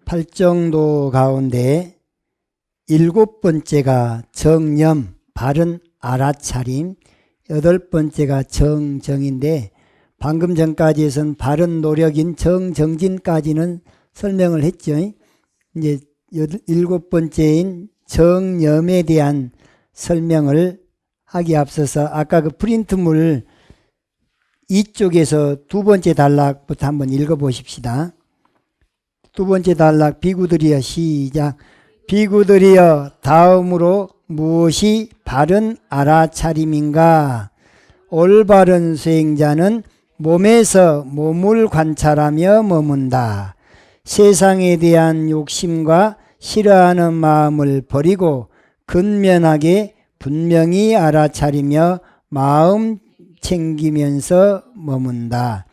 팔정도 가운데 7번째가 정념, 바른 알아차림, 8번째가 정정인데 방금 전까지에선 바른 노력인 정정진까지는 설명을 했죠. 이제 7번째인 정념에 대한 설명을 하기에 앞서서 아까 그 프린트물 이쪽에서 두 번째 단락부터 한번 읽어보십시다. 두 번째 단락 비구들이여 시작. 비구들이여 다음으로 무엇이 바른 알아차림인가? 올바른 수행자는 몸에서 몸을 관찰하며 머문다. 세상에 대한 욕심과 싫어하는 마음을 버리고 근면하게 분명히 알아차리며 마음 챙기면서 머문다.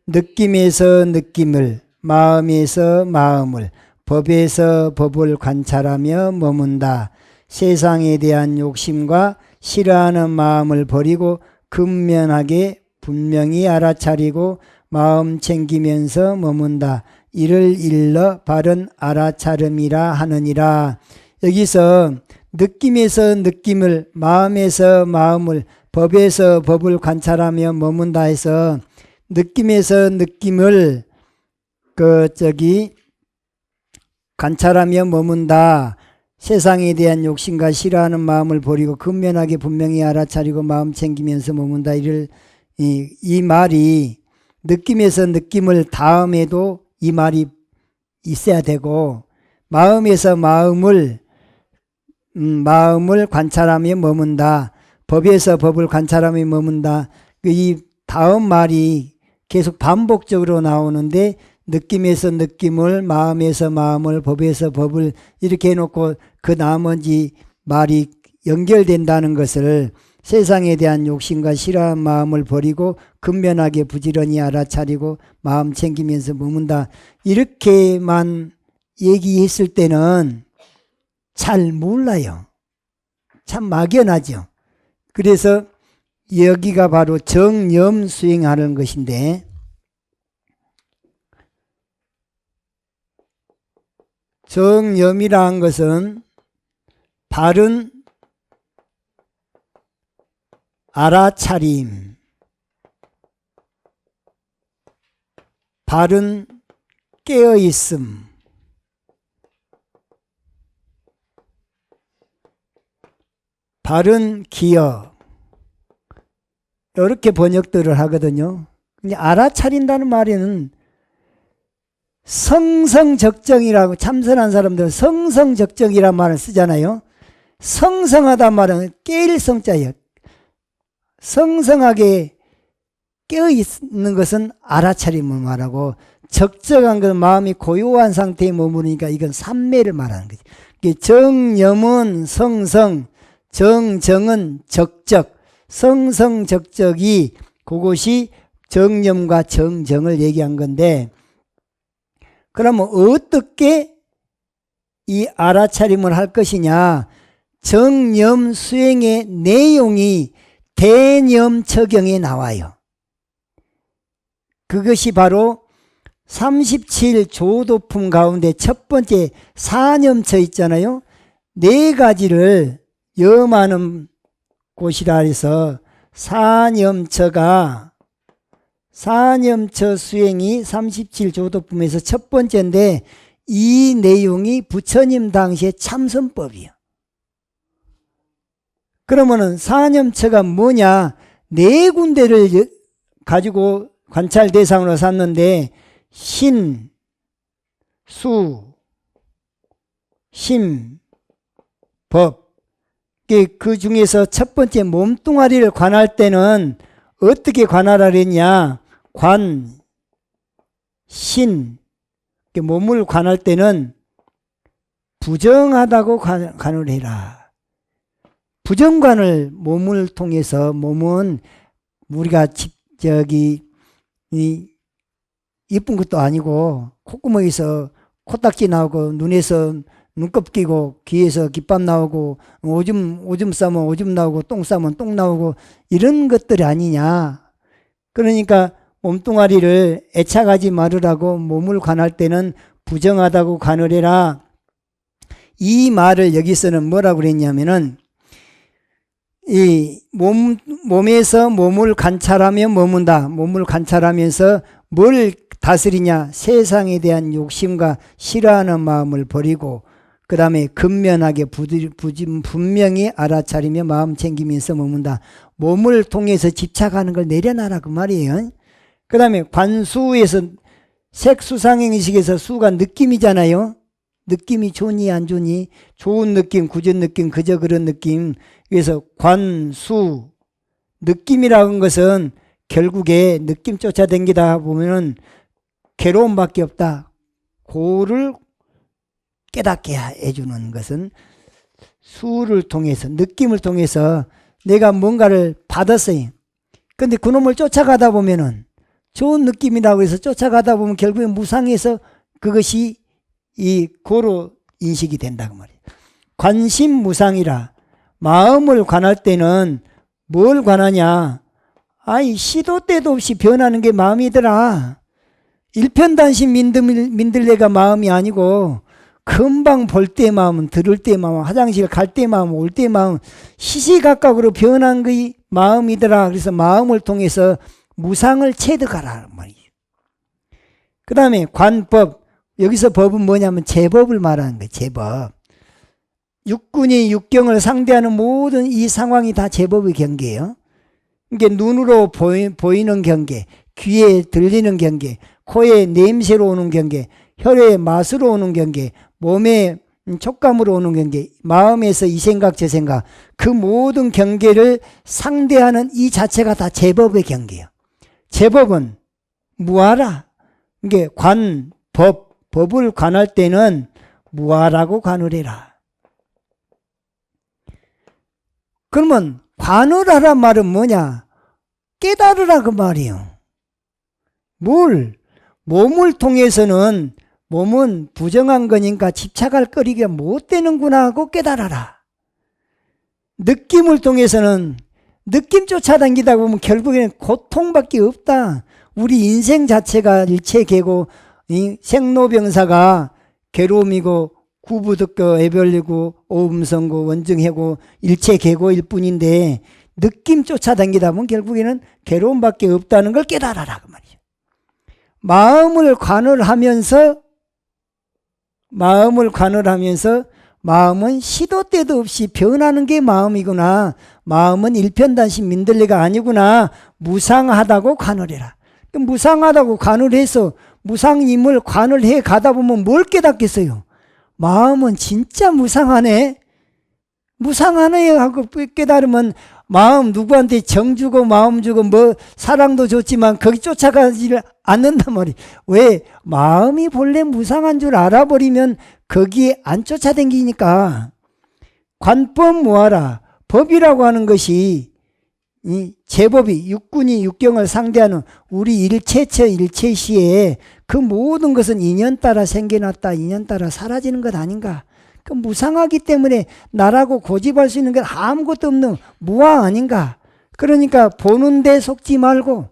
느낌에서 느낌을, 마음에서 마음을, 법에서 법을 관찰하며 머문다. 세상에 대한 욕심과 싫어하는 마음을 버리고 근면하게 분명히 알아차리고 마음 챙기면서 머문다. 이를 일러 바른 알아차림이라 하느니라. 여기서 느낌에서 느낌을, 마음에서 마음을, 법에서 법을 관찰하며 머문다 해서 느낌에서 느낌을 관찰하며 머문다. 세상에 대한 욕심과 싫어하는 마음을 버리고 근면하게 분명히 알아차리고 마음 챙기면서 머문다. 이 말이 느낌에서 느낌을 다음에도 이 말이 있어야 되고 마음에서 마음을 관찰하며 머문다. 법에서 법을 관찰하며 머문다. 이 다음 말이 계속 반복적으로 나오는데 느낌에서 느낌을, 마음에서 마음을, 법에서 법을 이렇게 해놓고 그 나머지 말이 연결된다는 것을 세상에 대한 욕심과 싫어하는 마음을 버리고 근면하게 부지런히 알아차리고 마음 챙기면서 머문다. 이렇게만 얘기했을 때는 잘 몰라요. 참 막연하죠. 그래서 여기가 바로 정념 수행하는 것인데 정념이라는 것은 바른 알아차림, 바른 깨어있음, 바른 기억, 이렇게 번역들을 하거든요. 근데 알아차린다는 말에는 성성적정이라고, 참선한 사람들은 성성적정이라는 말을 쓰잖아요. 성성하다는 말은 깨일 성자예요. 성성하게 깨어있는 것은 알아차림을 말하고 적적한 것은 마음이 고요한 상태에 머무르니까 이건 삼매를 말하는 거죠. 정념은 성성, 정정은 적적, 성성적적이 그것이 정념과 정정을 얘기한 건데 그러면 어떻게 이 알아차림을 할 것이냐? 정념 수행의 내용이 대념처경에 나와요. 그것이 바로 37조도품 가운데 첫 번째 사념처 있잖아요. 네 가지를 염하는 곳이라 해서 사념처 수행이 37조도품에서 첫 번째인데 이 내용이 부처님 당시의 참선법이에요. 그러면은 사념처가 뭐냐? 네 군데를 가지고 관찰 대상으로 샀는데 신, 수, 심, 법. 그 중에서 첫 번째 몸뚱아리를 관할 때는 어떻게 관할하려 했냐? 관, 신, 몸을 관할 때는 부정하다고 관을 해라. 부정관을 몸을 통해서 몸은 우리가 예쁜 것도 아니고 콧구멍에서 코딱지 나오고 눈에서 눈곱 끼고 귀에서 깃밥 나오고 오줌 싸면 오줌 나오고 똥 싸면 똥 나오고 이런 것들이 아니냐. 그러니까 몸뚱아리를 애착하지 말으라고 몸을 관할 때는 부정하다고 관을해라. 이 말을 여기서는 뭐라고 그랬냐면은 이 몸에서 몸을 관찰하며 머문다. 몸을 관찰하면서 뭘 다스리냐? 세상에 대한 욕심과 싫어하는 마음을 버리고 그 다음에 근면하게 분명히 알아차리며 마음 챙기면서 머문다. 몸을 통해서 집착하는 걸 내려놔라 그 말이에요. 그 다음에 관수에서 색수상행식에서 수가 느낌이잖아요. 느낌이 좋니 안 좋니? 좋은 느낌, 굳은 느낌, 그저 그런 느낌. 그래서 관수 느낌이라는 것은 결국에 느낌 쫓아다니다 보면은 괴로움밖에 없다. 고를 깨닫게 해주는 것은 수를 통해서, 느낌을 통해서 내가 뭔가를 받았어요. 근데 그놈을 쫓아가다 보면은 좋은 느낌이라고 해서 쫓아가다 보면 결국에 무상해서 그것이 이 고로 인식이 된다고 말이에요. 관심무상이라. 마음을 관할 때는 뭘 관하냐? 아이, 시도 때도 없이 변하는 게 마음이더라. 일편단심 민들레가 마음이 아니고 금방 볼 때 마음, 들을 때 마음, 화장실 갈 때 마음, 올 때 마음, 시시각각으로 변한 그 마음이더라. 그래서 마음을 통해서 무상을 체득하라 말이에요. 그 다음에 관법. 여기서 법은 뭐냐면 제법을 말하는 거예요. 제법. 육군이 육경을 상대하는 모든 이 상황이 다 제법의 경계예요. 그러니까 눈으로 보이는 경계, 귀에 들리는 경계, 코에 냄새로 오는 경계, 혈액의 맛으로 오는 경계, 몸의 촉감으로 오는 경계, 마음에서 이 생각 저 생각, 그 모든 경계를 상대하는 이 자체가 다 제법의 경계예요. 제법은 무아라. 이게 법을 관할 때는 무아라고 관을 해라. 그러면 관을 하란 말은 뭐냐? 깨달으라 그 말이에요. 뭘? 몸을 통해서는 몸은 부정한 거니까 집착할 거리가 못 되는구나 하고 깨달아라. 느낌을 통해서는 느낌 쫓아다니다 보면 결국에는 고통밖에 없다. 우리 인생 자체가 일체계고 생로병사가 괴로움이고 구부득고 애별리고 오음성고 원증해고 일체계고일 뿐인데 느낌 쫓아다니다 보면 결국에는 괴로움밖에 없다는 걸 깨달아라 그 말이죠. 마음을 관을 하면서 마음은 시도 때도 없이 변하는 게 마음이구나. 마음은 일편단심 민들레가 아니구나. 무상하다고 관을 해라. 무상하다고 관을 해서 무상임을 관을 해 가다 보면 뭘 깨닫겠어요? 마음은 진짜 무상하네. 무상하네 하고 깨달으면 마음 누구한테 정 주고 마음 주고 뭐 사랑도 좋지만 거기 쫓아가지를 않는단 말이에요. 왜? 마음이 본래 무상한 줄 알아버리면 거기에 안 쫓아다니니까. 관법 무아라. 법이라고 하는 것이 이 제법이 육군이 육경을 상대하는 우리 일체처 일체시에 그 모든 것은 인연 따라 생겨났다. 인연 따라 사라지는 것 아닌가. 그 무상하기 때문에 나라고 고집할 수 있는 건 아무것도 없는 무아 아닌가. 그러니까 보는 데 속지 말고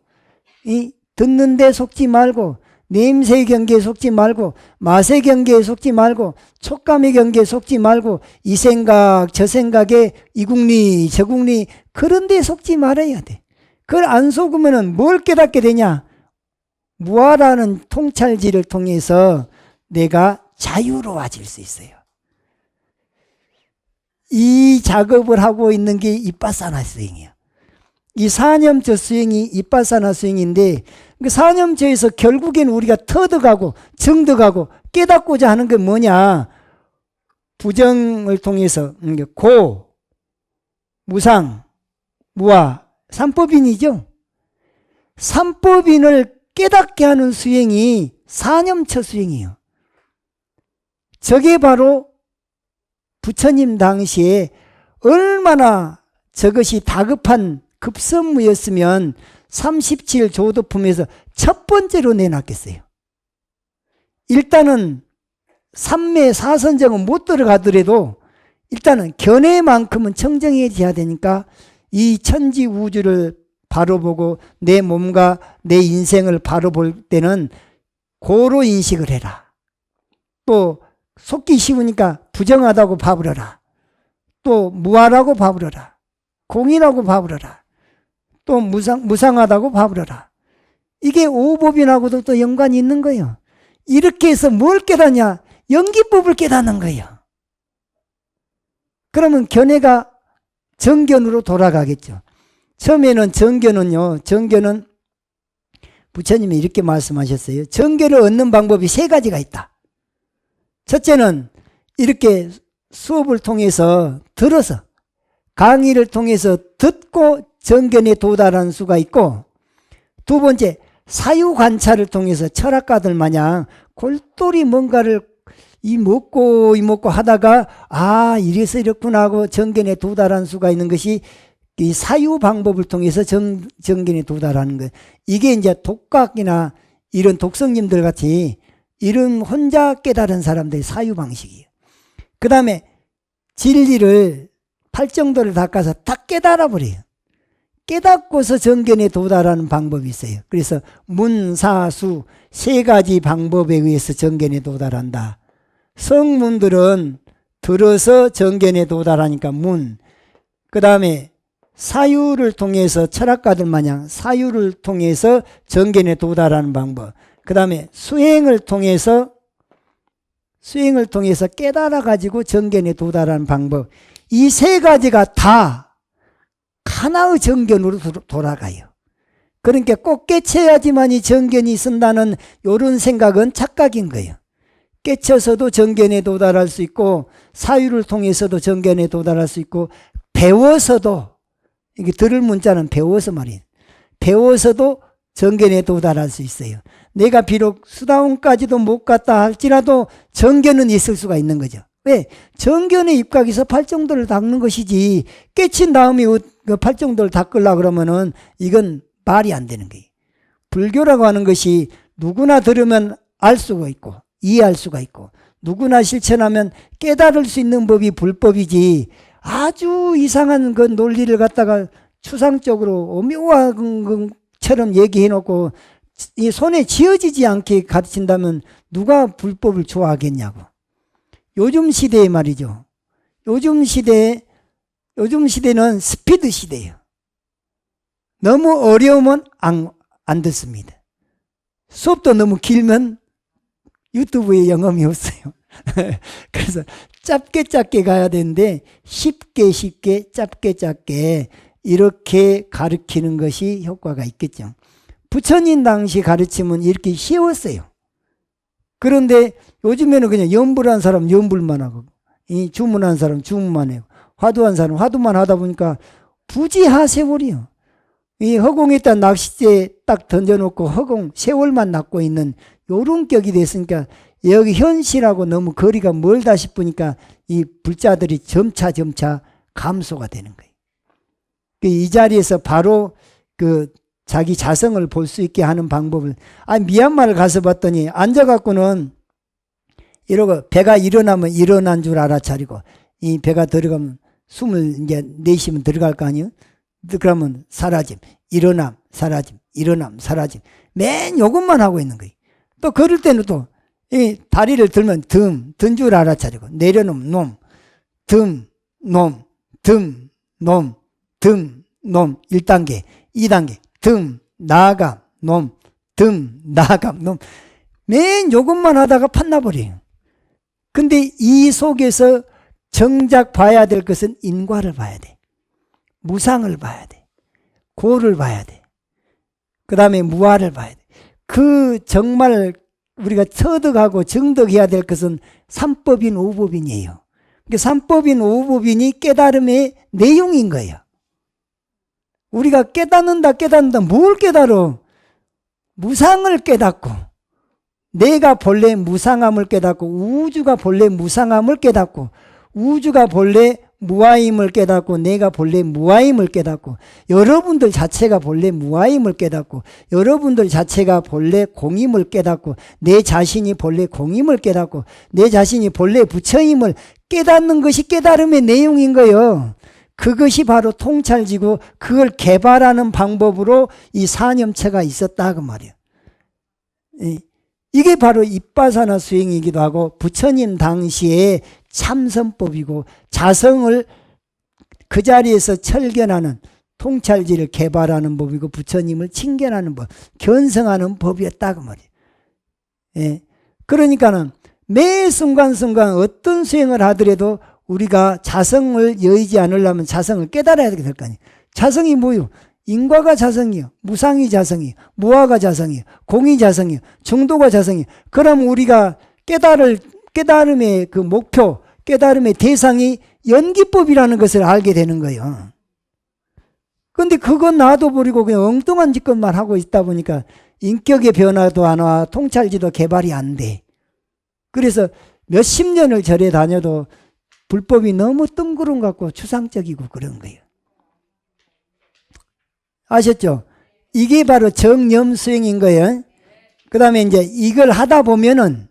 듣는 데 속지 말고 냄새 경계에 속지 말고 맛의 경계에 속지 말고 촉감의 경계에 속지 말고 이 생각 저 생각에 이국리 저국리 그런 데 속지 말아야 돼. 그걸 안 속으면 뭘 깨닫게 되냐. 무아라는 통찰지를 통해서 내가 자유로워질 수 있어요. 이 작업을 하고 있는 게 이빠사나 수행이에요. 이 사념처 수행이 이빠사나 수행인데 그 사념처에서 결국엔 우리가 터득하고 정득하고 깨닫고자 하는 게 뭐냐. 부정을 통해서 고, 무상, 무아, 삼법인이죠. 삼법인을 깨닫게 하는 수행이 사념처 수행이에요. 저게 바로 부처님 당시에 얼마나 저것이 다급한 급선무였으면 37조도품에서 첫 번째로 내놨겠어요. 일단은 삼매 사선정은 못 들어가더라도 일단은 견해만큼은 청정해져야 되니까 이 천지 우주를 바로 보고 내 몸과 내 인생을 바로 볼 때는 고로 인식을 해라. 또 속기 쉬우니까 부정하다고 봐버려라. 또 무아라고 봐버려라. 공이라고 봐버려라. 또 무상하다고 봐버려라. 이게 오법인하고도 또 연관이 있는 거예요. 이렇게 해서 뭘 깨닫냐? 연기법을 깨닫는 거예요. 그러면 견해가 정견으로 돌아가겠죠. 처음에는 정견은 부처님이 이렇게 말씀하셨어요. 정견을 얻는 방법이 세 가지가 있다. 첫째는 이렇게 수업을 통해서 들어서 강의를 통해서 듣고 정견에 도달하는 수가 있고, 두 번째 사유 관찰을 통해서 철학가들 마냥 골똘히 뭔가를 이 먹고 하다가 이래서 이렇구나 하고 정견에 도달한 수가 있는 것이 이 사유 방법을 통해서 정견에 도달하는 거예요. 이게 이제 독각이나 이런 독성님들 같이 이런 혼자 깨달은 사람들의 사유 방식이에요. 그 다음에 진리를 팔정도를 닦아서 다 깨달아 버려요. 깨닫고서 정견에 도달하는 방법이 있어요. 그래서 문사수 세 가지 방법에 의해서 정견에 도달한다. 성문들은 들어서 정견에 도달하니까 문, 그 다음에 사유를 통해서 철학가들 마냥 사유를 통해서 정견에 도달하는 방법, 그 다음에 수행을 통해서 깨달아 가지고 정견에 도달하는 방법, 이 세 가지가 다 하나의 정견으로 돌아가요. 그러니까 꼭 깨쳐야지만이 정견이 쓴다는 이런 생각은 착각인 거예요. 깨쳐서도 정견에 도달할 수 있고, 사유를 통해서도 정견에 도달할 수 있고, 배워서도, 이게 들을 문자는 배워서 말이에요. 배워서도 정견에 도달할 수 있어요. 내가 비록 수다원까지도 못 갔다 할지라도 정견은 있을 수가 있는 거죠. 왜? 정견에 입각해서 팔정도를 닦는 것이지, 깨친 다음에 그 팔정도를 닦으려고 그러면은 이건 말이 안 되는 거예요. 불교라고 하는 것이 누구나 들으면 알 수가 있고 이해할 수가 있고, 누구나 실천하면 깨달을 수 있는 법이 불법이지, 아주 이상한 그 논리를 갖다가 추상적으로 오묘한 것처럼 얘기해 놓고 이 손에 쥐어지지 않게 가르친다면 누가 불법을 좋아하겠냐고. 요즘 시대에 말이죠. 요즘 시대는 스피드 시대예요. 너무 어려우면 안 듣습니다. 수업도 너무 길면 유튜브에 영험이 없어요. 그래서 짧게 가야 되는데 쉽게 짧게 이렇게 가르치는 것이 효과가 있겠죠. 부처님 당시 가르침은 이렇게 쉬웠어요. 그런데 요즘에는 그냥 염불한 사람 염불만 하고, 이 주문한 사람 주문만 해요. 화두한 사람 화두만 하다 보니까 부지하 세월이요. 이 허공에다 낚싯대 딱 던져놓고 허공 세월만 낚고 있는 요런 격이 됐으니까 여기 현실하고 너무 거리가 멀다 싶으니까 이 불자들이 점차 감소가 되는 거예요. 이 자리에서 바로 그 자기 자성을 볼 수 있게 하는 방법을, 미얀마를 가서 봤더니 앉아갖고는 이러고 배가 일어나면 일어난 줄 알아차리고, 이 배가 들어가면 숨을 이제 내쉬면 들어갈 거 아니에요? 그러면 사라짐, 일어남, 사라짐, 일어남, 사라짐. 맨 요것만 하고 있는 거예요. 또 걸을 때는 또 이 다리를 들면 든 줄 알아차리고, 내려놓으면 놈, 놈, 1단계, 2단계, 나감, 놈, 나감, 놈. 맨 요것만 하다가 판나버려요. 근데 이 속에서 정작 봐야 될 것은 인과를 봐야 돼. 무상을 봐야 돼. 고를 봐야 돼. 그 다음에 무아를 봐야 돼. 그 정말 우리가 터득하고 정득해야 될 것은 삼법인 오법인이에요. 그러니까 삼법인 오법인이 깨달음의 내용인 거예요. 우리가 깨닫는다 뭘 깨달어? 무상을 깨닫고, 내가 본래 무상함을 깨닫고, 우주가 본래 무상함을 깨닫고, 우주가 본래 무아임을 깨닫고, 내가 본래 무아임을 깨닫고, 여러분들 자체가 본래 무아임을 깨닫고, 여러분들 자체가 본래 공임을 깨닫고, 내 자신이 본래 공임을 깨닫고, 내 자신이 본래 부처임을 깨닫는 것이 깨달음의 내용인 거예요. 그것이 바로 통찰지고 그걸 개발하는 방법으로 이 사념체가 있었다 그 말이에요. 이게 바로 입바사나 수행이기도 하고 부처님 당시의 참선법이고 자성을 그 자리에서 철견하는 통찰지를 개발하는 법이고 부처님을 칭견하는 법, 견성하는 법이었다 그 말이에요. 예. 그러니까는 매 순간순간 어떤 수행을 하더라도 우리가 자성을 여의지 않으려면 자성을 깨달아야 될 거 아니에요. 자성이 뭐요? 인과가 자성이요, 무상이 자성이요, 무아가 자성이요, 공이 자성이요, 중도가 자성이요. 그럼 우리가 깨달음의 그 목표, 깨달음의 대상이 연기법이라는 것을 알게 되는 거예요. 근데 그건 놔둬버리고 그냥 엉뚱한 짓것만 하고 있다 보니까 인격의 변화도 안 와, 통찰지도 개발이 안 돼. 그래서 몇십 년을 절에 다녀도 불법이 너무 뜬구름 같고 추상적이고 그런 거예요. 아셨죠? 이게 바로 정념 수행인 거예요. 그 다음에 이제 이걸 하다 보면은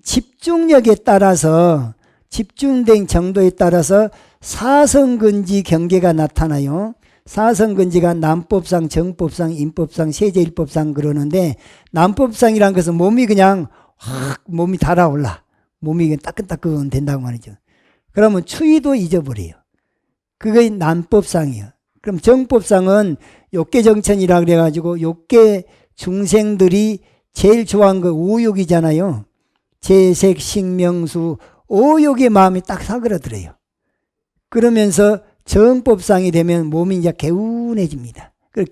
집중력에 따라서, 집중된 정도에 따라서 사성근지 경계가 나타나요. 사성근지가 남법상, 정법상, 인법상, 세제일법상 그러는데, 남법상이란 것은 몸이 그냥 확 몸이 달아올라. 몸이 따끈따끈 된다고 말이죠. 그러면 추위도 잊어버려요. 그게 남법상이에요. 그럼 정법상은 욕계정천이라 그래가지고 욕계 중생들이 제일 좋아하는 거 오욕이잖아요. 재색, 식명수, 오욕의 마음이 딱 사그라들어요. 그러면서 정법상이 되면 몸이 이제 개운해집니다. 그리고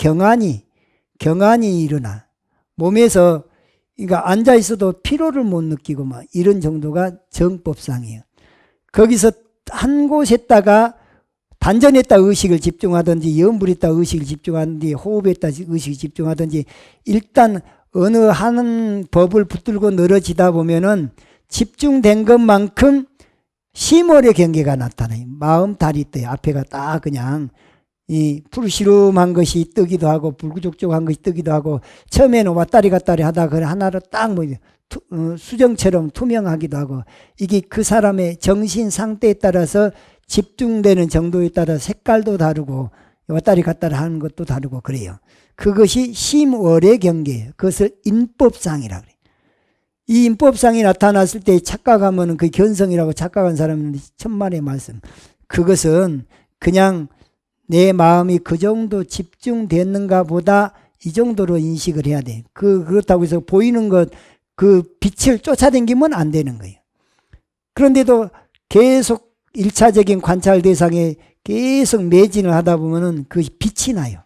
경안이 일어나. 몸에서, 그러니까 앉아있어도 피로를 못 느끼고 막 이런 정도가 정법상이에요. 거기서 한 곳에다가 단전했다 의식을 집중하든지 염불했다 의식을 집중하든지 호흡했다 의식을 집중하든지 일단 어느 한 법을 붙들고 늘어지다 보면은 집중된 것만큼 심월의 경계가 나타나요. 마음 달이 떠요. 앞에가 딱 그냥 이 푸르시름한 것이 뜨기도 하고 불구족족한 것이 뜨기도 하고 처음에는 왔다리 갔다리 하다가 그냥 하나로 딱 뭐 수정처럼 투명하기도 하고 이게 그 사람의 정신 상태에 따라서 집중되는 정도에 따라 색깔도 다르고 왔다리 갔다리 하는 것도 다르고 그래요. 그것이 심월의 경계예요. 그것을 인법상이라고 그래요. 이 인법상이 나타났을 때 착각하면 그 견성이라고 착각한 사람은 천만의 말씀. 그것은 그냥 내 마음이 그 정도 집중됐는가 보다 이 정도로 인식을 해야 돼. 그렇다고 해서 보이는 것, 그 빛을 쫓아다니면 안 되는 거예요. 그런데도 계속 1차적인 관찰 대상에 계속 매진을 하다 보면은 그 빛이 나요.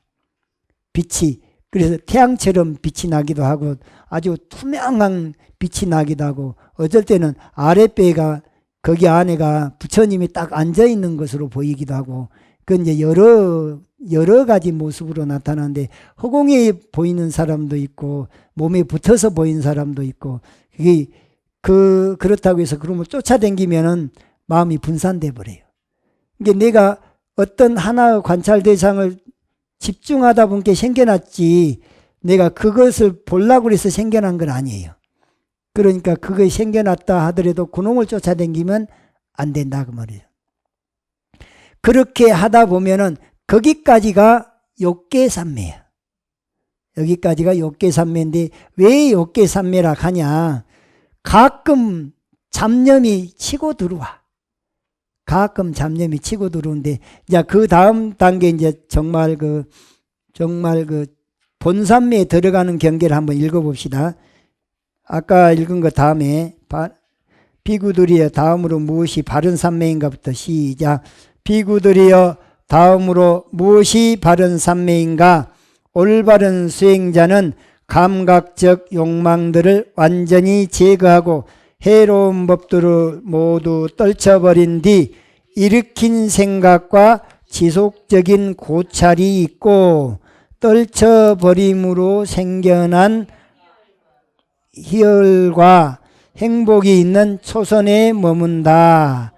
빛이. 그래서 태양처럼 빛이 나기도 하고 아주 투명한 빛이 나기도 하고 어쩔 때는 아랫배가 거기 안에가 부처님이 딱 앉아 있는 것으로 보이기도 하고 그 이제 여러 가지 모습으로 나타나는데 허공에 보이는 사람도 있고 몸에 붙어서 보이는 사람도 있고 그게 그렇다고 해서 그러면 쫓아다니면은 마음이 분산돼 버려요. 그러니까 내가 어떤 하나의 관찰 대상을 집중하다 보니까 생겨났지 내가 그것을 보려고 해서 생겨난 건 아니에요. 그러니까 그게 생겨났다 하더라도 그놈을 쫓아다니면 안 된다 그 말이에요. 그렇게 하다 보면은 거기까지가 욕계삼매야. 여기까지가 욕계삼매인데 왜 욕계삼매라 하냐. 가끔 잡념이 치고 들어와. 가끔 잡념이 치고 들어오는데 이제 그 다음 단계 이제 정말 그 본삼매에 들어가는 경계를 한번 읽어봅시다. 아까 읽은 거 다음에 비구들이여 다음으로 무엇이 바른 삼매인가부터 시작. 비구들이여 다음으로 무엇이 바른 삼매인가? 올바른 수행자는 감각적 욕망들을 완전히 제거하고 해로운 법들을 모두 떨쳐버린 뒤 일으킨 생각과 지속적인 고찰이 있고 떨쳐버림으로 생겨난 희열과 행복이 있는 초선에 머문다.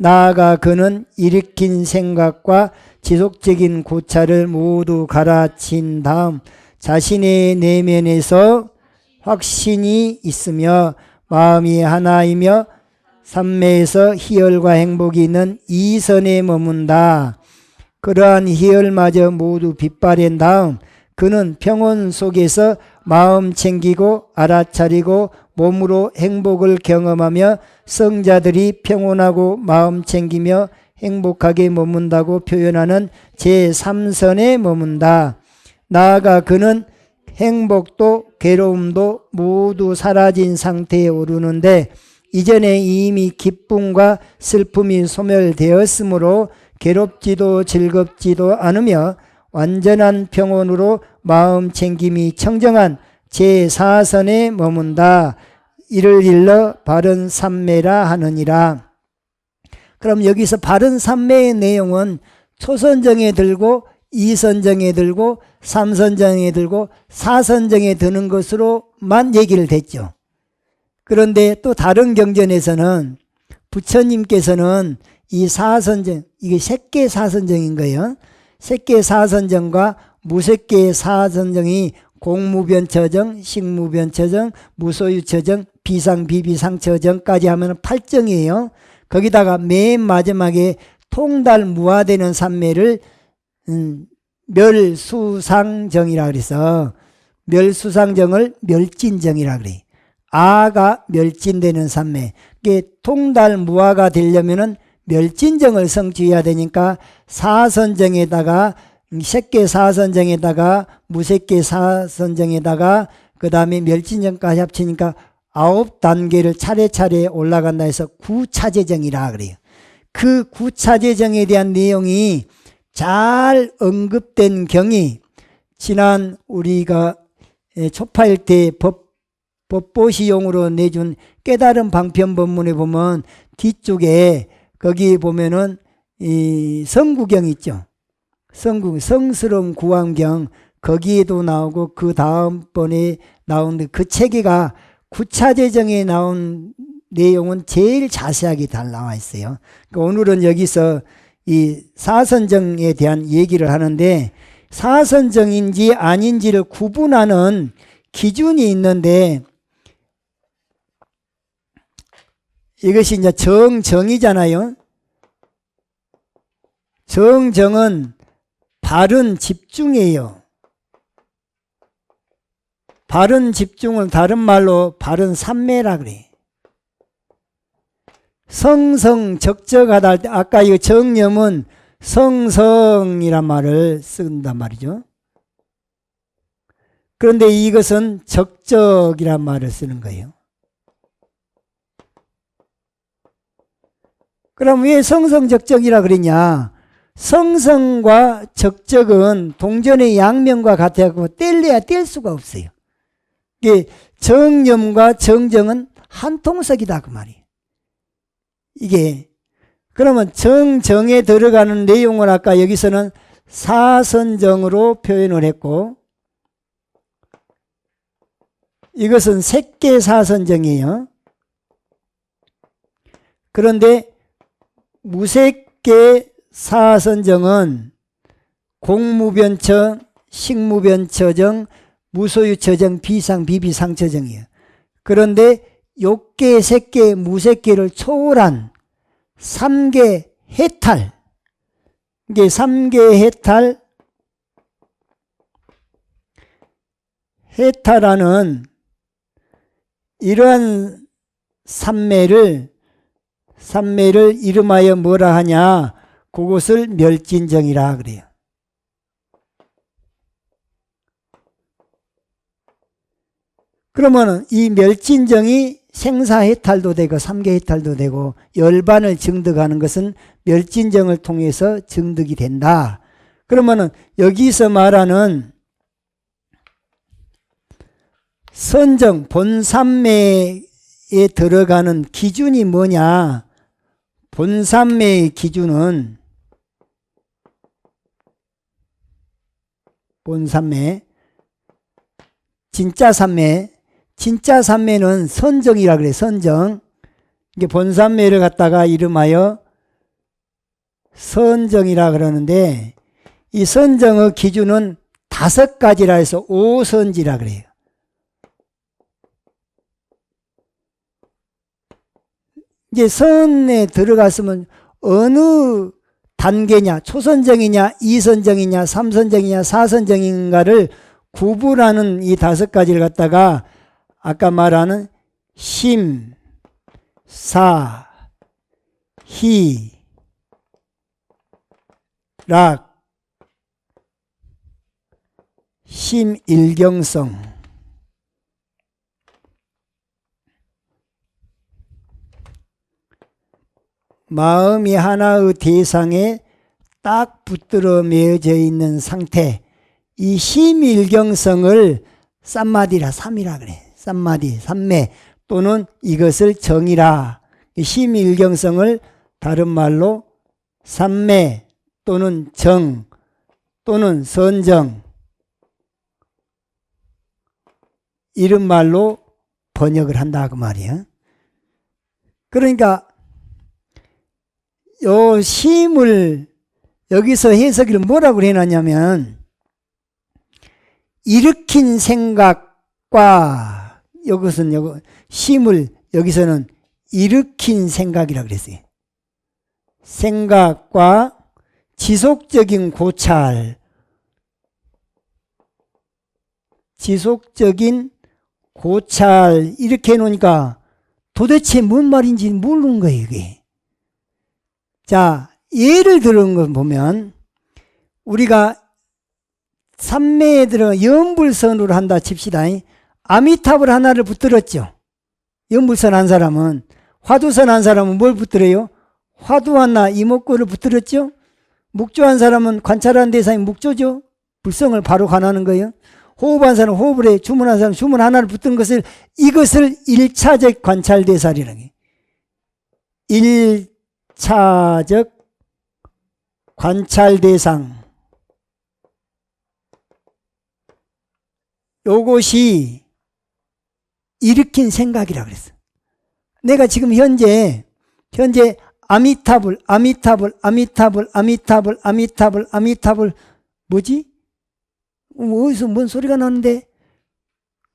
나아가 그는 일으킨 생각과 지속적인 고찰을 모두 갈아친 다음 자신의 내면에서 확신이 있으며 마음이 하나이며 삼매에서 희열과 행복이 있는 이선에 머문다. 그러한 희열마저 모두 빗바랜 다음 그는 평온 속에서 마음 챙기고 알아차리고 몸으로 행복을 경험하며 성자들이 평온하고 마음 챙기며 행복하게 머문다고 표현하는 제3선에 머문다. 나아가 그는 행복도 괴로움도 모두 사라진 상태에 오르는데 이전에 이미 기쁨과 슬픔이 소멸되었으므로 괴롭지도 즐겁지도 않으며 완전한 평온으로 마음 챙김이 청정한 제4선에 머문다. 이를 일러 바른 삼매라 하느니라. 그럼 여기서 바른 삼매의 내용은 초선정에 들고 2선정에 들고 3선정에 들고 4선정에 드는 것으로만 얘기를 됐죠. 그런데 또 다른 경전에서는 부처님께서는 이 4선정, 이게 색계 4선정인 거예요. 색계 4선정과 무색계 4선정이 공무변처정, 식무변처정, 무소유처정, 비상비비상처정까지 하면 8정이에요. 거기다가 맨 마지막에 통달무화되는 삼매를 멸수상정이라 그래서 멸수상정을 멸진정이라 그래. 아가 멸진되는 삼매. 이게 통달무화가 되려면은 멸진정을 성취해야 되니까 사선정에다가 색계 사선정에다가 무색계 사선정에다가 그 다음에 멸진정까지 합치니까 9단계를 차례차례 올라간다 해서 구차제정이라 그래요. 그 구차제정에 대한 내용이 잘 언급된 경이 지난 우리가 초파일 때 법보시용으로 내준 깨달은 방편법문에 보면 뒤쪽에 거기 보면은 이 성구경 있죠. 성스러운 구안경 거기에도 나오고 그 다음번에 나온 그 체계가 구차재정에 나온 내용은 제일 자세하게 잘 나와 있어요. 그러니까 오늘은 여기서 이 사선정에 대한 얘기를 하는데 사선정인지 아닌지를 구분하는 기준이 있는데 이것이 이제 정정이잖아요. 정정은 바른 집중이에요. 바른 집중을 다른 말로 바른 삼매라 그래. 성성적적하다 할 때 아까 이 정념은 성성이란 말을 쓴단 말이죠. 그런데 이것은 적적이란 말을 쓰는 거예요. 그럼 왜 성성적적이라 그러냐? 성성과 적적은 동전의 양면과 같아서 뗄래야 뗄 수가 없어요. 이게 정념과 정정은 한 통석이다 그 말이에요. 이게 그러면 정정에 들어가는 내용을 아까 여기서는 사선정으로 표현을 했고 이것은 색계 사선정이에요. 그런데 무색계 사선정은 공무변처, 식무변처정, 무소유처정, 비상비비상처정이에요. 그런데 욕계, 색계, 무색계를 초월한 3계 해탈, 이게 3계 해탈하는 이러한 삼매를 이름하여 뭐라 하냐? 그것을 멸진정이라 그래요. 그러면 이 멸진정이 생사해탈도 되고 3계 해탈도 되고 열반을 증득하는 것은 멸진정을 통해서 증득이 된다. 그러면 여기서 말하는 선정, 본삼매에 들어가는 기준이 뭐냐? 본삼매의 기준은 본삼매, 진짜 삼매는 선정이라 그래. 선정. 이게 본삼매를 갖다가 이름하여 선정이라 그러는데 이 선정의 기준은 5가지라 해서 오선지라 그래요. 이제 선에 들어갔으면 어느 단계냐, 초선정이냐, 이선정이냐, 삼선정이냐, 사선정인가를 구분하는 이 5가지를 갖다가 아까 말하는 심, 사, 희, 락, 심일경성, 마음이 하나의 대상에 딱 붙들어 매어져 있는 상태, 이 심일경성을 쌈마디라, 삼이라 그래. 쌈마디, 삼매 또는 이것을 정이라. 심일경성을 다른 말로 삼매 또는 정 또는 선정, 이런 말로 번역을 한다 그 말이야. 그러니까 요 심을 여기서 해석을 뭐라고 해놨냐면, 일으킨 생각과, 여기서는 심을 여기서는 일으킨 생각이라 그랬어요. 생각과 지속적인 고찰, 지속적인 고찰, 이렇게 해놓으니까 도대체 뭔 말인지 모르는 거예요, 이게. 자, 예를 들은 거 보면, 우리가 삼매에 들어 연불선으로 한다 칩시다. 아미타불 하나를 붙들었죠. 연불선 한 사람은. 화두선 한 사람은 뭘 붙들어요? 화두 하나, 이목구를 붙들었죠. 묵조한 사람은 관찰하는 대상이 묵조죠. 불성을 바로 관하는 거예요. 호흡한 사람은 호흡을 해. 주문한 사람은 주문 하나를 붙든 것을, 이것을 1차적 관찰 대상이라고 해요. 1차적 관찰 대상. 요것이 일으킨 생각이라 그랬어. 내가 지금 현재 아미타불 뭐지? 어디서 뭔 소리가 나는데?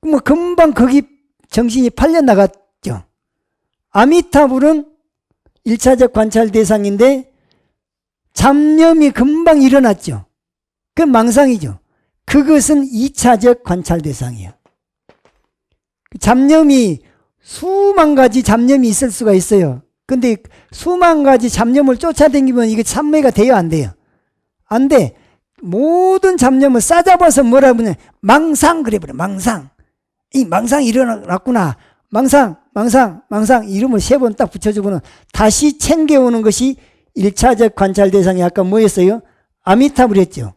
뭐 금방 거기 정신이 팔려 나갔죠. 아미타불은 1차적 관찰 대상인데 잡념이 금방 일어났죠. 그건 망상이죠. 그것은 2차적 관찰 대상이에요. 잡념이 수만 가지 잡념이 있을 수가 있어요. 근데 수만 가지 잡념을 쫓아다니면 이게 참매가 돼요, 안 돼요? 안 돼. 모든 잡념을 싸잡아서 뭐라 그러냐, 망상 그래 버려. 망상. 이 망상이 일어났구나. 망상 이름을 3번 딱 붙여주고는 다시 챙겨오는 것이 1차적 관찰 대상이 아까 뭐였어요? 아미타불이었죠.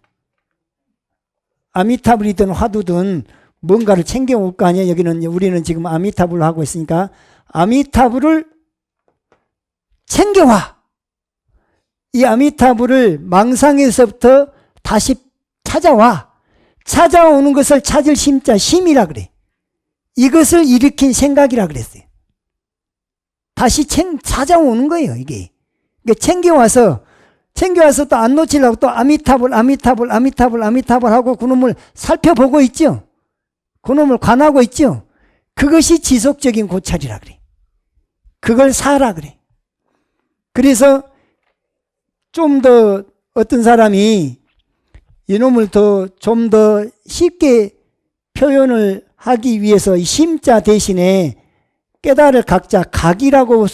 아미타불이든 화두든 뭔가를 챙겨올 거 아니야. 여기는 우리는 지금 아미타불을 하고 있으니까 아미타불을 챙겨와. 이 아미타불을 망상에서부터 다시 찾아와. 찾아오는 것을 찾을 심자, 심이라 그래. 이것을 일으킨 생각이라 그랬어요. 다시 찾아오는 거예요, 이게. 그러니까 챙겨와서 또 안 놓치려고 또 아미타불 하고 그놈을 살펴보고 있죠. 그놈을 관하고 있죠. 그것이 지속적인 고찰이라 그래. 그걸 사라 그래. 그래서 좀 더 어떤 사람이 이놈을 좀 더 쉽게 표현을 하기 위해서 이 심자 대신에 깨달을 각자 각이라고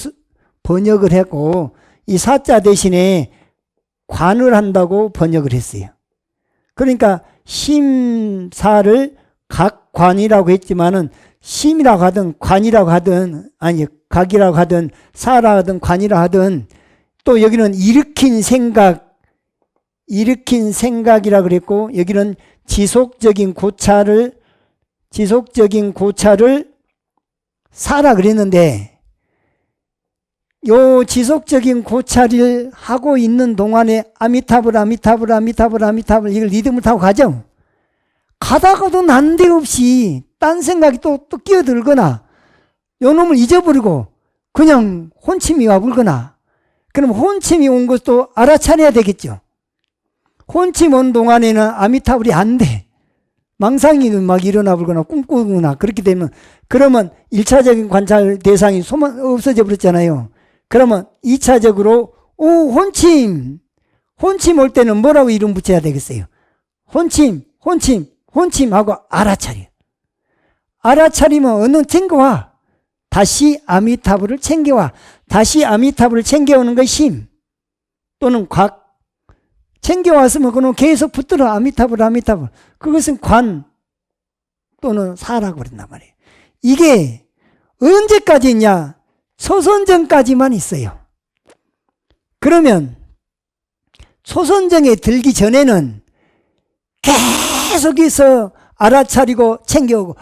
번역을 했고, 이 사자 대신에 관을 한다고 번역을 했어요. 그러니까 심사를 각관이라고 했지만은 심이라고 하든 관이라고 하든, 아니 각이라고 하든 사라 하든 관이라 하든, 또 여기는 일으킨 생각이라 그랬고, 여기는 지속적인 고찰을 사라 그랬는데, 요 지속적인 고찰을 하고 있는 동안에 아미타불 이걸 리듬을 타고 가죠. 가다가도 난데없이 딴 생각이 또 끼어들거나 요 놈을 잊어버리고 그냥 혼침이 와불거나, 그럼 혼침이 온 것도 알아차려야 되겠죠. 혼침 온 동안에는 아미타불이 안 돼. 망상이 막 일어나 불거나 꿈꾸거나 그렇게 되면, 그러면 1차적인 관찰 대상이 없어져 버렸잖아요. 그러면 2차적으로 혼침 혼침 올 때는 뭐라고 이름 붙여야 되겠어요? 혼침, 혼침, 혼침하고 알아차려. 알아차리면 어느 챙겨와. 다시 아미타불을 챙겨와. 다시 아미타불을 챙겨오는 것이 심 또는 곽. 챙겨왔으면 그는 계속 붙들어. 아미타불, 아미타불. 그것은 관 또는 사라고 그런단 말이에요. 이게 언제까지 있냐? 초선정까지만 있어요. 그러면 초선정에 들기 전에는 계속해서 알아차리고 챙겨오고,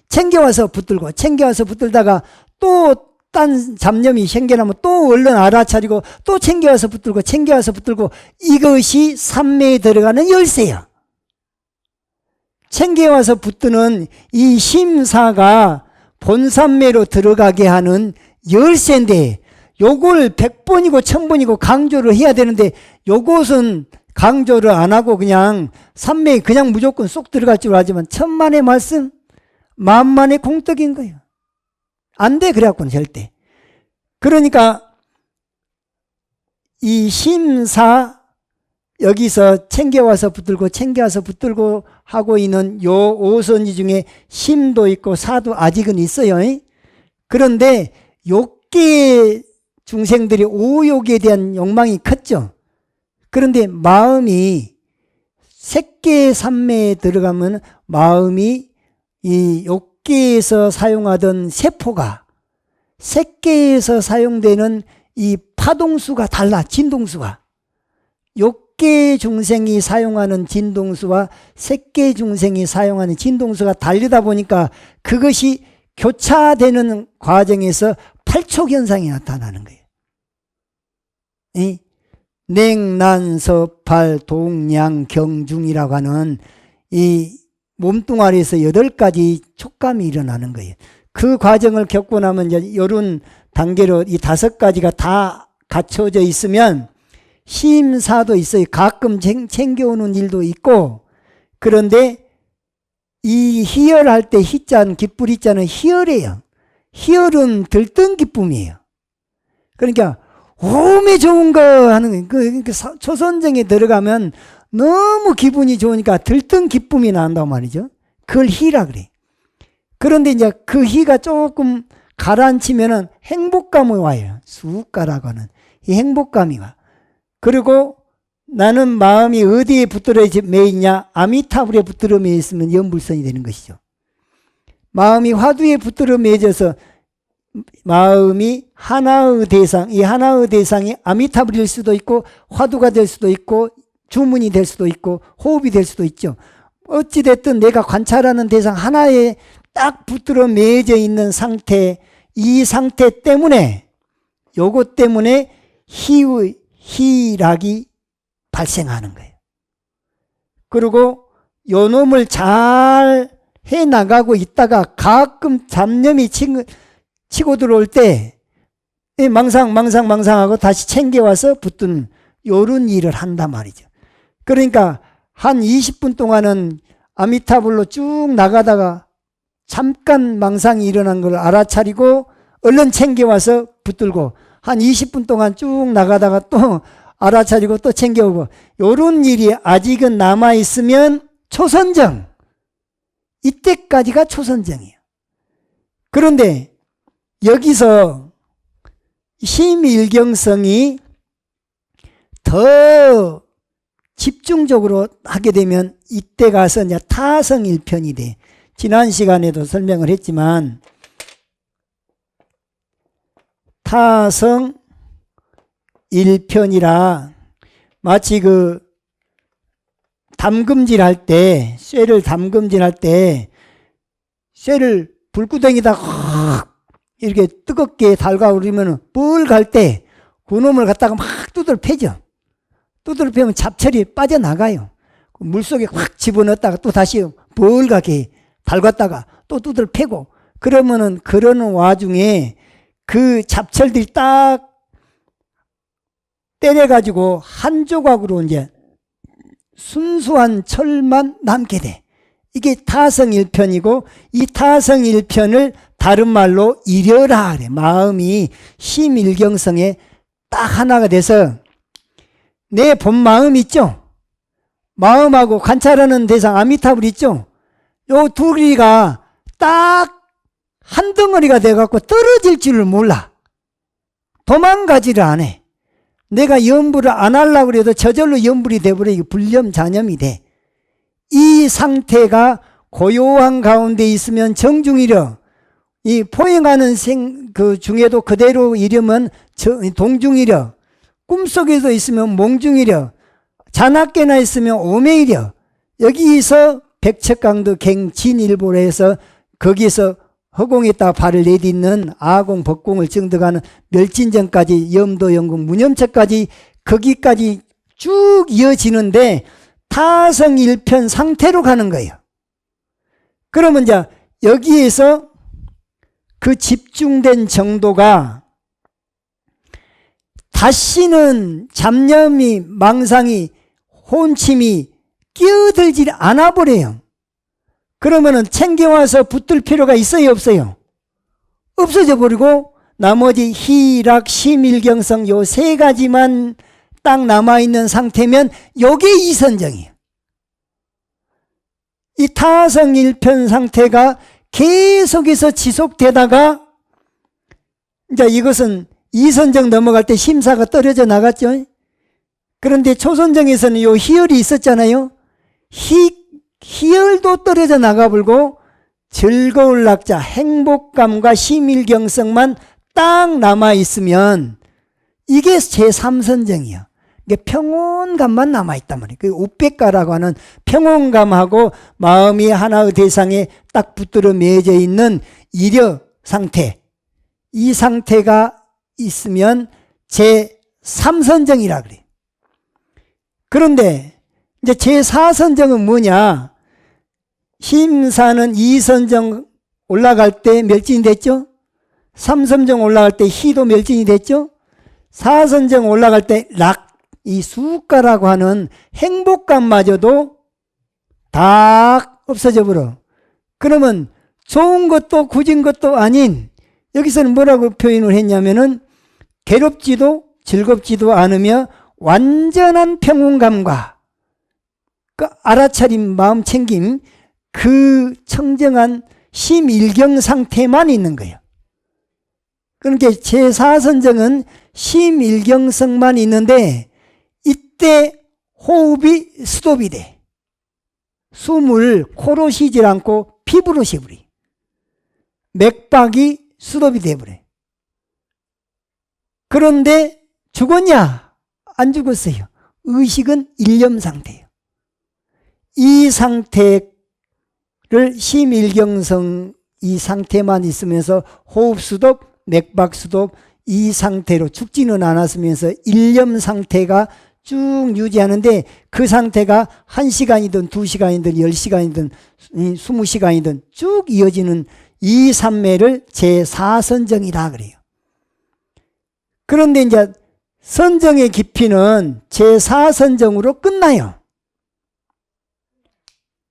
챙겨와서 붙들고, 챙겨와서 붙들다가 또 딴 잡념이 생겨나면 또 얼른 알아차리고 또 챙겨와서 붙들고, 챙겨와서 붙들고, 이것이 삼매에 들어가는 열쇠야. 챙겨와서 붙드는 이 심사가 본삼매로 들어가게 하는 열쇠인데, 요걸 100번이고 1000번이고 강조를 해야 되는데, 요것은 강조를 안 하고 그냥 삼매에 그냥 무조건 쏙 들어갈 줄 알지만 천만의 말씀, 만만의 공덕인 거예요. 안 돼, 그래갖고는 절대. 그러니까 이 심사, 여기서 챙겨와서 붙들고 챙겨와서 붙들고 하고 있는 요 오선지 중에 심도 있고 사도 아직은 있어요. 그런데 욕계 중생들이 오욕에 대한 욕망이 컸죠. 그런데 마음이 색계 삼매에 들어가면 마음이 이 욕계에서 사용하던 세포가 색계에서 사용되는 이 파동수가 달라. 진동수가. 욕계 중생이 사용하는 진동수와 색계 중생이 사용하는 진동수가 다르다 보니까 그것이 교차되는 과정에서 팔촉현상이 나타나는 거예요. 냉난섭팔 동양 경중이라고 하는 이 몸뚱아리에서 8가지 촉감이 일어나는 거예요. 그 과정을 겪고 나면 이제 이런 단계로 이 5가지가 다 갖춰져 있으면 심사도 있어요. 가끔 챙겨오는 일도 있고. 그런데 이 희열할 때 희자는 기쁘리자는 희열이에요. 희열은 들뜬 기쁨이에요. 그러니까 오메 좋은 거 하는 거예요. 초선정에 들어가면 너무 기분이 좋으니까 들뜬 기쁨이 난단 말이죠. 그걸 희라 그래. 그런데 이제 그 희가 조금 가라앉히면은 행복감이 와요. 수가라고 하는 이 행복감이 와. 그리고 나는 마음이 어디에 붙들어 매 있냐? 아미타불에 붙들어 매 있으면 연불선이 되는 것이죠. 마음이 화두에 붙들어 매져서 마음이 하나의 대상, 이 하나의 대상이 아미타불일 수도 있고 화두가 될 수도 있고 주문이 될 수도 있고 호흡이 될 수도 있죠. 어찌됐든 내가 관찰하는 대상 하나에 딱 붙들어 매져 있는 상태, 이 상태 때문에, 요것 때문에 희락이 발생하는 거예요. 그리고 요 놈을 잘 해나가고 있다가 가끔 잡념이 치고 들어올 때 망상하고 다시 챙겨와서 붙든 요런 일을 한단 말이죠. 그러니까 한 20분 동안은 아미타불로 쭉 나가다가 잠깐 망상이 일어난 걸 알아차리고 얼른 챙겨와서 붙들고 한 20분 동안 쭉 나가다가 또 알아차리고 또 챙겨오고 요런 일이 아직은 남아있으면 초선정, 이때까지가 초선정이에요. 그런데 여기서 심일경성이 더 집중적으로 하게 되면 이때 가서 이제 타성일편이 돼. 지난 시간에도 설명을 했지만 타성일편이라 마치 그 담금질 할 때, 쇠를 담금질 할 때 쇠를 불구덩이다 이렇게 뜨겁게 달가오르면 뭘 갈 때 그놈을 갖다가 막 두들 패죠. 두들 패면 잡철이 빠져나가요. 물속에 확 집어넣었다가 또 다시 벌겋게 달갔다가 또 두들 패고 그러면은 그러는 와중에 그 잡철들이 딱 때려가지고 한 조각으로 이제 순수한 철만 남게 돼. 이게 타성일편이고 이 타성일편을 다른 말로 이려라 그래. 마음이 심일경성에 딱 하나가 돼서 내 본 마음 있죠? 마음하고 관찰하는 대상 아미타불 있죠? 요 둘이가 딱 한 덩어리가 돼갖고 떨어질 줄을 몰라. 도망가지를 안 해. 내가 염불을 안 하려고 해도 저절로 염불이 돼버리고 불염자념이 돼. 이 상태가 고요한 가운데 있으면 정중이려. 이 포행하는 그 중에도 그대로 이르면 동중이려. 꿈속에도 있으면 몽중이려. 자나깨나 있으면 오매이려. 여기서 백척강도 갱진일보로 해서 거기서 허공에다 발을 내딛는 아공, 법공을 증득하는 멸진정까지 염도, 영공, 무념처까지 거기까지 쭉 이어지는데 타성일편 상태로 가는 거예요. 그러면 이제 여기에서 그 집중된 정도가 다시는 잡념이, 망상이, 혼침이 끼어들지 않아 버려요. 그러면은 챙겨와서 붙들 필요가 있어요, 없어요? 없어져 버리고 나머지 희락, 심일경성 요 세 가지만 딱 남아있는 상태면 요게 이선정이에요. 이 타성일편 상태가 계속해서 지속되다가 이제 이것은 이선정 넘어갈 때 심사가 떨어져 나갔죠. 그런데 초선정에서는 요 희열이 있었잖아요. 희열도 떨어져 나가버리고 즐거울 낙자, 행복감과 심일경성만 딱 남아있으면 이게 제3선정이야. 이게 평온감만 남아있단 말이에요. 그 우백가라고 하는 평온감하고 마음이 하나의 대상에 딱 붙들어 매여져 있는 이려 상태. 이 상태가 있으면 제3선정이라 그래요. 그런데 이제 제4선정은 뭐냐? 심사는 2선정 올라갈 때 멸진이 됐죠? 3선정 올라갈 때 희도 멸진이 됐죠? 4선정 올라갈 때 락, 이 수가라고 하는 행복감마저도 다 없어져 버려. 그러면 좋은 것도 굳은 것도 아닌, 여기서는 뭐라고 표현을 했냐면은 괴롭지도 즐겁지도 않으며 완전한 평온감과 그 알아차림, 마음 챙김, 그 청정한 심일경 상태만 있는 거예요. 그러니까 제4선정은 심일경성만 있는데 이때 호흡이 스톱이 돼. 숨을 코로 쉬질 않고 피부로 쉬버리. 맥박이 스톱이 돼버려. 그런데 죽었냐? 안 죽었어요. 의식은 일념 상태예요. 이 상태를 심일경성 이 상태만 있으면서 호흡 수톱, 맥박 수톱 이 상태로 죽지는 않았으면서 일념 상태가 쭉 유지하는데 그 상태가 1시간이든 2시간이든 10시간이든 20시간이든 쭉 이어지는 이 산매를 제4선정이라 그래요. 그런데 이제 선정의 깊이는 제4선정으로 끝나요.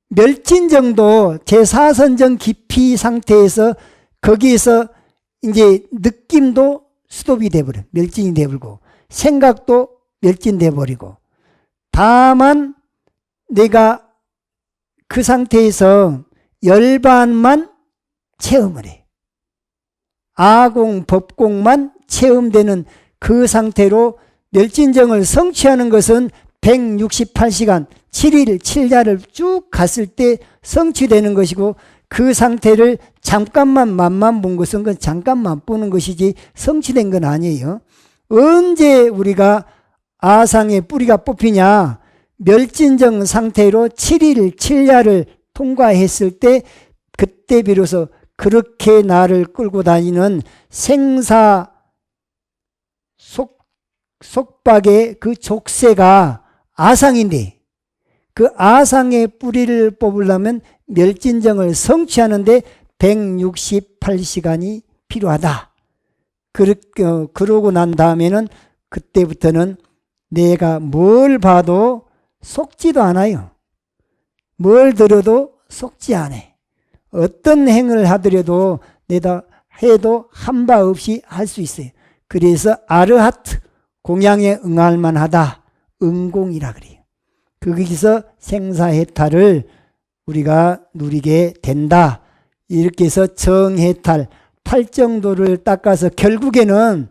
멸진정도 제4선정 깊이 상태에서 거기에서 이제 느낌도 스톱이 돼버려. 멸진이 돼버리고 생각도 멸진돼 버리고 다만 내가 그 상태에서 열반만 체험을 해. 아공, 법공만 체험되는 그 상태로 멸진정을 성취하는 것은 168시간 7일 7야를 쭉 갔을 때 성취되는 것이고 그 상태를 잠깐만 맛만 본 것은 그 잠깐 맛보는 것이지 성취된 건 아니에요. 언제 우리가 아상의 뿌리가 뽑히냐? 멸진정 상태로 7일 7야를 통과했을 때 그때 비로소 그렇게 나를 끌고 다니는 생사 속박의 그 족쇄가 아상인데 그 아상의 뿌리를 뽑으려면 멸진정을 성취하는데 168시간이 필요하다. 그러고 난 다음에는 그때부터는 내가 뭘 봐도 속지도 않아요. 뭘 들어도 속지 않아. 어떤 행을 하더라도 내가 해도 한 바 없이 할 수 있어요. 그래서 아르하트 공양에 응할 만하다. 응공이라 그래요. 거기서 생사해탈을 우리가 누리게 된다. 이렇게 해서 정해탈, 탈정도를 닦아서 결국에는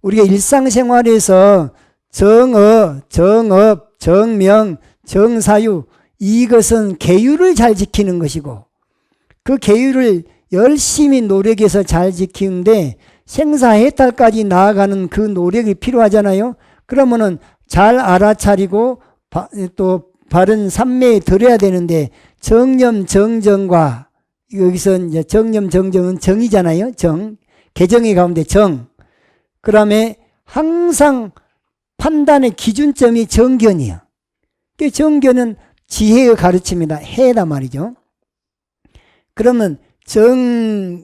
우리가 일상생활에서 정업, 정명, 정사유, 이것은 계율을 잘 지키는 것이고, 그 계율을 열심히 노력해서 잘 지키는데 생사해탈까지 나아가는 그 노력이 필요하잖아요. 그러면은 잘 알아차리고 또 바른 삼매에 들어야 되는데, 정념 정정과, 여기서 이제 정념 정정은 정이잖아요. 정, 개정의 가운데 정. 그 다음에 항상 판단의 기준점이 정견이에요. 그 정견은 지혜의 가르침이다. 해다 말이죠. 그러면 정념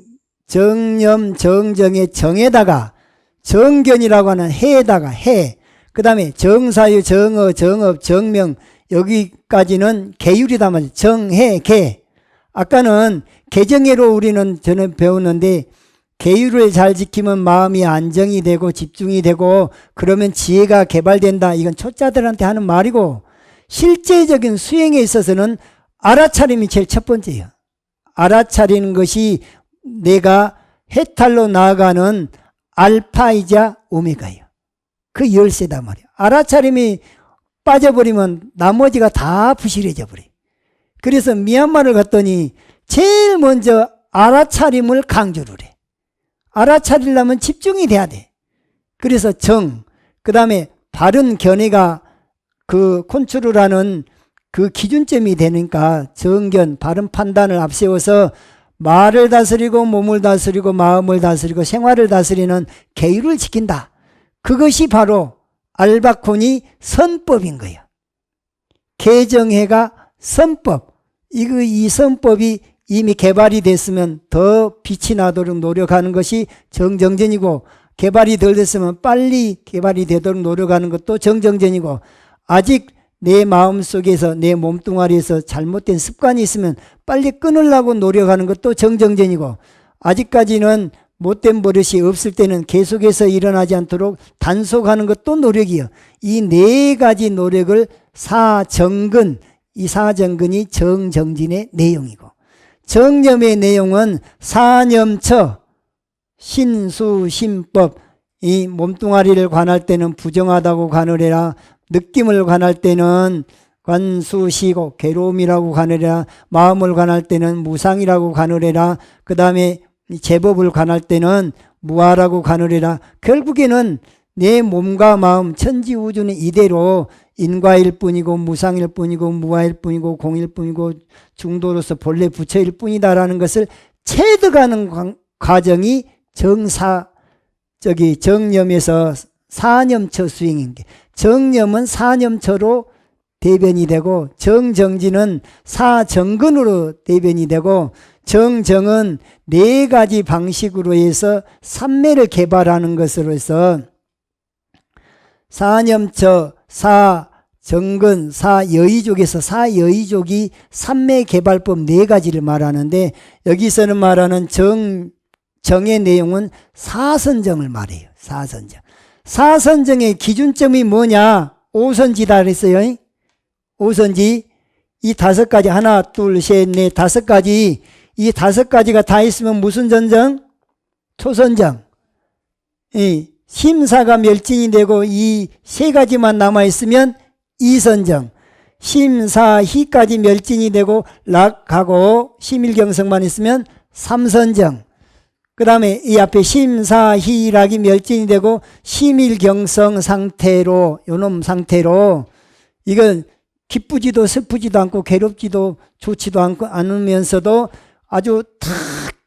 정정의 정에다가 정견이라고 하는 해에다가 해, 그 다음에 정사유, 정어, 정업, 정명, 여기까지는 계율이다 말이죠. 정해, 계. 아까는 개정해로 우리는 전에 배웠는데, 계율을 잘 지키면 마음이 안정이 되고 집중이 되고 그러면 지혜가 개발된다. 이건 초짜들한테 하는 말이고, 실제적인 수행에 있어서는 알아차림이 제일 첫 번째예요. 알아차리는 것이 내가 해탈로 나아가는 알파이자 오메가예요. 그 열쇠다 말이에요. 알아차림이 빠져버리면 나머지가 다 부실해져 버려요. 그래서 미얀마를 갔더니 제일 먼저 알아차림을 강조를 해. 알아차리려면 집중이 돼야 돼. 그래서 정, 그 다음에 바른 견해가 그 콘트롤 하는 그 기준점이 되니까 정견, 바른 판단을 앞세워서 말을 다스리고 몸을 다스리고 마음을 다스리고 생활을 다스리는 계율을 지킨다. 그것이 바로 알바콘이 선법인 거예요. 개정해가 선법. 이 선법이 이미 개발이 됐으면 더 빛이 나도록 노력하는 것이 정정전이고, 개발이 덜 됐으면 빨리 개발이 되도록 노력하는 것도 정정전이고, 아직 내 마음속에서 내 몸뚱아리에서 잘못된 습관이 있으면 빨리 끊으려고 노력하는 것도 정정전이고, 아직까지는 못된 버릇이 없을 때는 계속해서 일어나지 않도록 단속하는 것도 노력이요. 이 네 가지 노력을 사정근, 이 사정근이 정정진의 내용이고, 정념의 내용은 사념처, 신수, 신법, 이 몸뚱아리를 관할 때는 부정하다고 관을 해라. 느낌을 관할 때는 관수시고 괴로움이라고 관을 해라. 마음을 관할 때는 무상이라고 관을 해라. 그 다음에 제법을 관할 때는 무아라고 관을 해라. 결국에는 내 몸과 마음, 천지우주는 이대로 인과일 뿐이고 무상일 뿐이고 무아일 뿐이고 공일 뿐이고 중도로서 본래 부처일 뿐이다라는 것을 체득하는 과정이 정념에서 사념처 수행인 게, 정념은 사념처로 대변이 되고 정정진은 사정근으로 대변이 되고, 정정은 네 가지 방식으로 해서 삼매를 개발하는 것으로 해서 사념처, 사정근, 사여의족에서 사여의족이 삼매 개발법 네 가지를 말하는데, 여기서는 말하는 정의 내용은 사선정을 말해요. 사선정. 사선정의 기준점이 뭐냐? 오선지다 그랬어요. 오선지. 이 다섯 가지, 하나, 둘, 셋, 넷, 다섯 가지. 이 다섯 가지가 다 있으면 무슨 전정? 초선정. 심사가 멸진이 되고 이 세 가지만 남아있으면 이선정. 심사희까지 멸진이 되고 락하고 심일경성만 있으면 삼선정. 그 다음에 이 앞에 심사희락이 멸진이 되고 심일경성 상태로, 요놈 상태로, 이건 기쁘지도 슬프지도 않고 괴롭지도 좋지도 않으면서도 아주 탁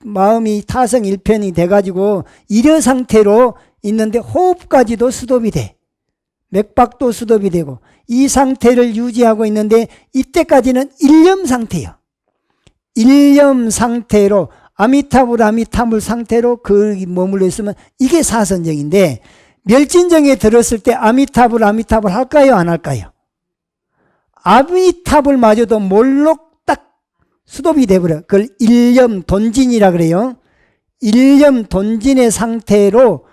마음이 타성일편이 돼가지고 이런 상태로 있는데, 호흡까지도 수도비 돼. 맥박도 수도비 되고, 이 상태를 유지하고 있는데 이때까지는 일념 상태예요. 일념 상태로 아미타불 상태로 그 머물러 있으면 이게 사선정인데, 멸진정에 들었을 때 아미타불 할까요 안 할까요? 아미타불마저도 몰록 딱 수도비 돼버려. 그걸 일념 돈진이라 그래요. 일념 돈진의 상태로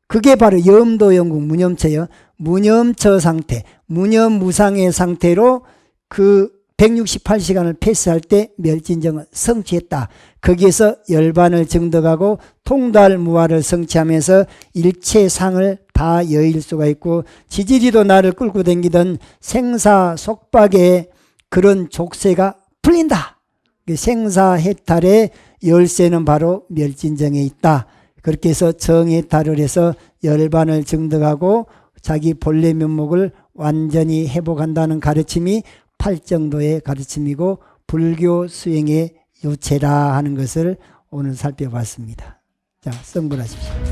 그게 바로 염도영국 무념처요. 무념처 상태, 무념무상의 상태로 그 168시간을 패스할 때 멸진정을 성취했다. 거기에서 열반을 증득하고 통달무화를 성취하면서 일체상을 다 여일 수가 있고, 지지리도 나를 끌고 다니던 생사 속박의 그런 족쇄가 풀린다. 생사해탈의 열쇠는 바로 멸진정에 있다. 그렇게 해서 정해탈을 해서 열반을 증득하고 자기 본래 면목을 완전히 회복한다는 가르침이 팔정도의 가르침이고 불교 수행의 요체라 하는 것을 오늘 살펴봤습니다. 자, 성불하십시오.